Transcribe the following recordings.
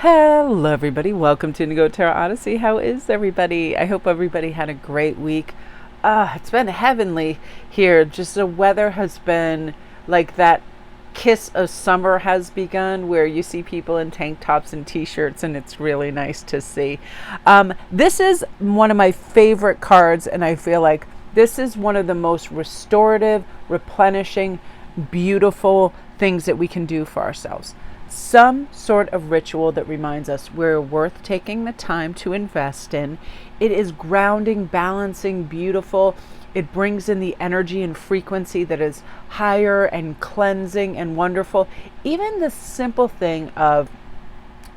Hello, everybody. Welcome to Indigo Tarot Odyssey. How is everybody? I hope everybody had a great week. It's been heavenly here. Just the weather has been like that kiss of summer has begun, where you see people in tank tops and t-shirts, and it's really nice to see. This is one of my favorite cards, and I feel like this is one of the most restorative, replenishing, beautiful things that we can do for ourselves. Some sort of ritual that reminds us we're worth taking the time to invest in. It is grounding, balancing, beautiful. It brings in the energy and frequency that is higher and cleansing and wonderful. Even the simple thing of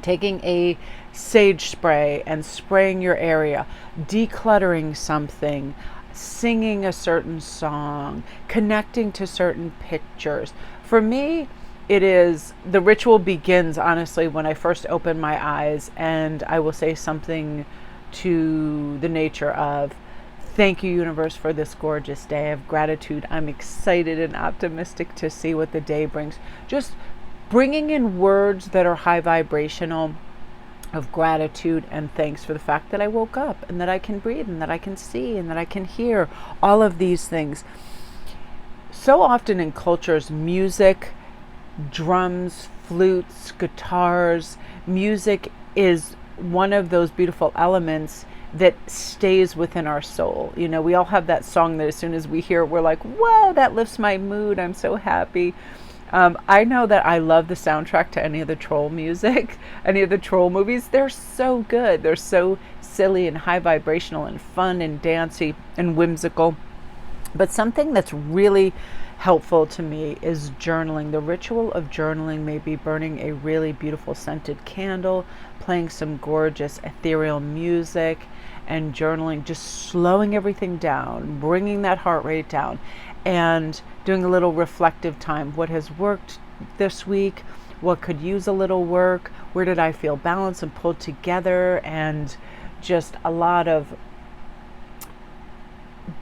taking a sage spray and spraying your area, decluttering something, singing a certain song, connecting to certain pictures. For me, it is, the ritual begins honestly when I first open my eyes and I will say something to the nature of, thank you, universe, for this gorgeous day of gratitude. I'm excited and optimistic to see what the day brings. Just bringing in words that are high vibrational of gratitude and thanks for the fact that I woke up and that I can breathe and that I can see and that I can hear, all of these things. So often in cultures, music, drums, flutes, guitars, music is one of those beautiful elements that stays within our soul. You know, we all have that song that as soon as we hear it, we're like, whoa, that lifts my mood. I'm so happy. I know that I love the soundtrack to any of the Troll music, any of the Troll movies. They're so good. They're so silly and high vibrational and fun and dancey and whimsical. But something that's really helpful to me is journaling. The ritual of journaling may be burning a really beautiful scented candle, playing some gorgeous ethereal music, and journaling, just slowing everything down, bringing that heart rate down, and doing a little reflective time. What has worked this week? What could use a little work? Where did I feel balanced and pulled together? And just a lot of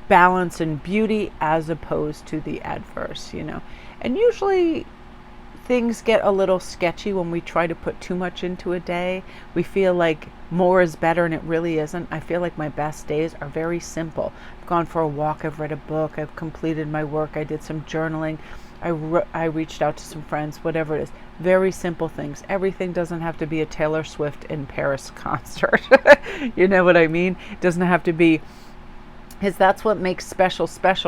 balance and beauty as opposed to the adverse, And usually things get a little sketchy when we try to put too much into a day. We feel like more is better, and it really isn't. I feel like my best days are very simple. I've gone for a walk, I've read a book, I've completed my work, I did some journaling, I reached out to some friends, whatever it is. Very simple things. Everything doesn't have to be a Taylor Swift in Paris concert. You know what I mean? It doesn't have to be, because that's what makes special,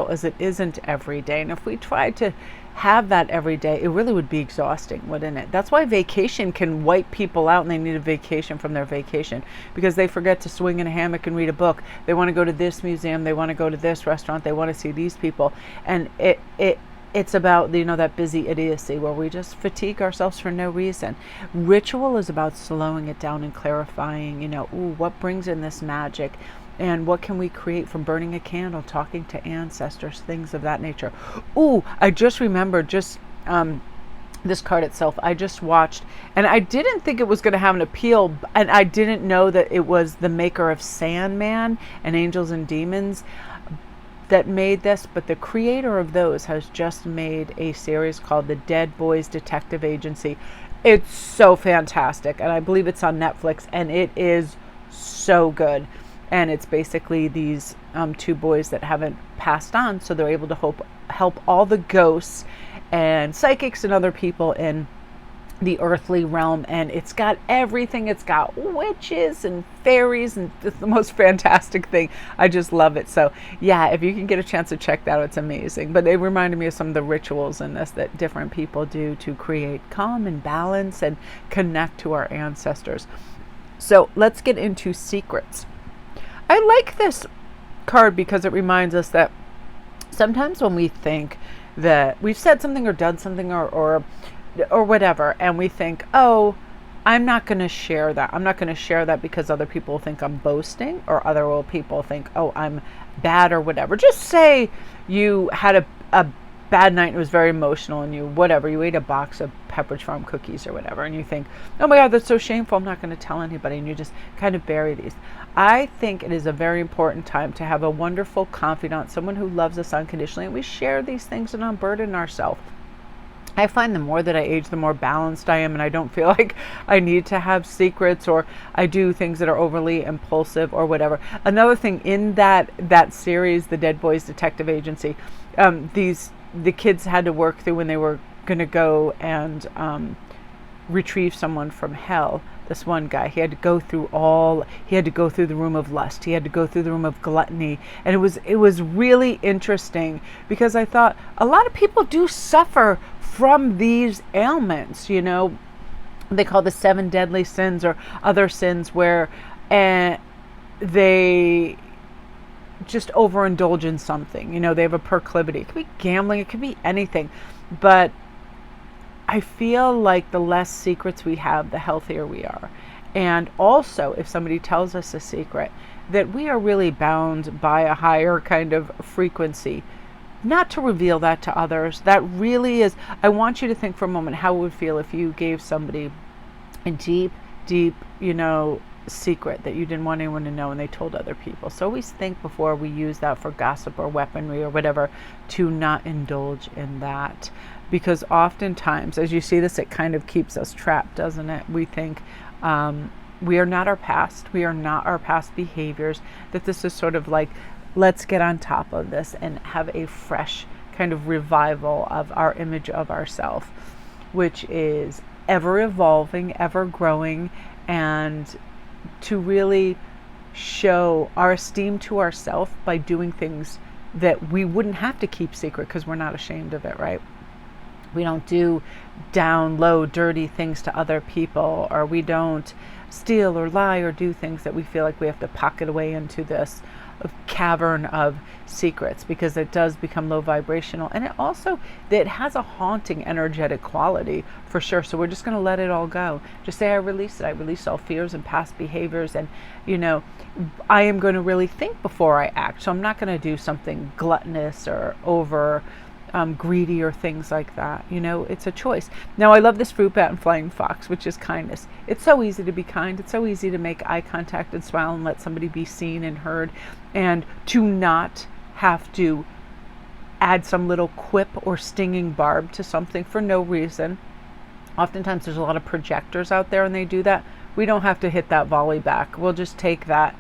is it isn't every day. And if we tried to have that every day, it really would be exhausting, wouldn't it? That's why vacation can wipe people out, and they need a vacation from their vacation because they forget to swing in a hammock and read a book. They want to go to this museum, they want to go to this restaurant, they want to see these people. And it's about, that busy idiocy where we just fatigue ourselves for no reason. Ritual is about slowing it down and clarifying, what brings in this magic. And what can we create from burning a candle, talking to ancestors, things of that nature. I just remembered this card itself. I just watched, and I didn't think it was going to have an appeal, and I didn't know that it was the maker of Sandman and Angels and Demons that made this, but the creator of those has just made a series called The Dead Boys Detective Agency. It's so fantastic, and I believe it's on Netflix, and it is so good. And it's basically these two boys that haven't passed on, so they're able to help all the ghosts and psychics and other people in the earthly realm. And it's got everything. It's got witches and fairies, and it's the most fantastic thing. I just love it. So yeah, if you can get a chance to check that out, it's amazing. But they reminded me of some of the rituals in this that different people do to create calm and balance and connect to our ancestors. So let's get into secrets. I like this card because it reminds us that sometimes when we think that we've said something or done something or whatever, and we think, oh, I'm not going to share that. I'm not going to share that because other people think I'm boasting, or other people think, oh, I'm bad or whatever. Just say you had a bad night and it was very emotional, and you ate a box of Pepperidge Farm cookies or whatever, and you think, oh my God, that's so shameful, I'm not going to tell anybody, and you just kind of bury these. I think it is a very important time to have a wonderful confidant, someone who loves us unconditionally, and we share these things and unburden ourselves. I find the more that I age, the more balanced I am, and I don't feel like I need to have secrets, or I do things that are overly impulsive or whatever. Another thing in that series, the Dead Boys Detective Agency, the kids had to work through when they were going to go and retrieve someone from hell. This one guy, he had to go through the room of lust, he had to go through the room of gluttony, and it was really interesting, because I thought a lot of people do suffer from these ailments. They call the 7 deadly sins or other sins, where they just overindulge in something. They have a proclivity. It could be gambling, it could be anything, but I feel like the less secrets we have, the healthier we are. And also, if somebody tells us a secret, that we are really bound by a higher kind of frequency, not to reveal that to others. That really is, I want you to think for a moment how it would feel if you gave somebody a deep, deep, secret that you didn't want anyone to know, and they told other people. So always think before we use that for gossip or weaponry or whatever, to not indulge in that. Because oftentimes, as you see this, it kind of keeps us trapped, doesn't it? We think we are not our past. We are not our past behaviors. That this is sort of like, let's get on top of this and have a fresh kind of revival of our image of ourselves, which is ever evolving, ever growing, and to really show our esteem to ourselves by doing things that we wouldn't have to keep secret, because we're not ashamed of it, right? We don't do down low, dirty things to other people, or we don't steal or lie or do things that we feel like we have to pocket away into this cavern of secrets, because it does become low vibrational, and it has a haunting energetic quality for sure. So we're just going to let it all go. Just say, I release it. I release all fears and past behaviors, and I am going to really think before I act. So I'm not going to do something gluttonous or over greedy or things like that. It's a choice. Now, I love this fruit bat and flying fox, which is kindness. It's so easy to be kind. It's so easy to make eye contact and smile and let somebody be seen and heard, and to not have to add some little quip or stinging barb to something for no reason. Oftentimes there's a lot of projectors out there and they do that. We don't have to hit that volley back. We'll just take that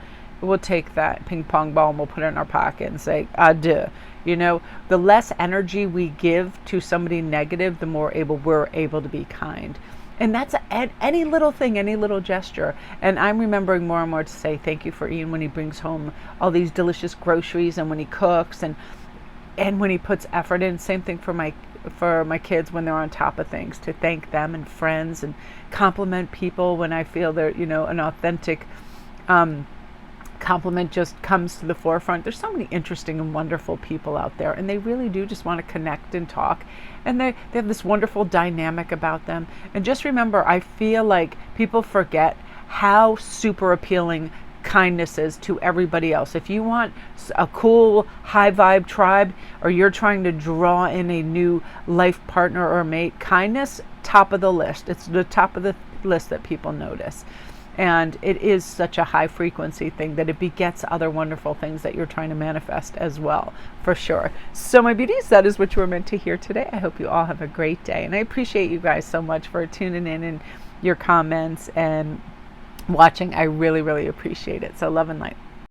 ping pong ball and we'll put it in our pocket and say adieu. The less energy we give to somebody negative, the more we're able to be kind. And that's any little thing, any little gesture. And I'm remembering more and more to say thank you for Ian when he brings home all these delicious groceries, and when he cooks, and when he puts effort in. Same thing for my kids when they're on top of things, to thank them, and friends, and compliment people when I feel they're an authentic compliment just comes to the forefront. There's so many interesting and wonderful people out there, and they really do just want to connect and talk, and they have this wonderful dynamic about them. And just remember, I feel like people forget how super appealing kindness is to everybody else. If you want a cool high vibe tribe, or you're trying to draw in a new life partner or mate, kindness, top of the list. It's the top of the list that people notice. And it is such a high frequency thing that it begets other wonderful things that you're trying to manifest as well, for sure. So my beauties, that is what you were meant to hear today. I hope you all have a great day. And I appreciate you guys so much for tuning in and your comments and watching. I really, really appreciate it. So love and light.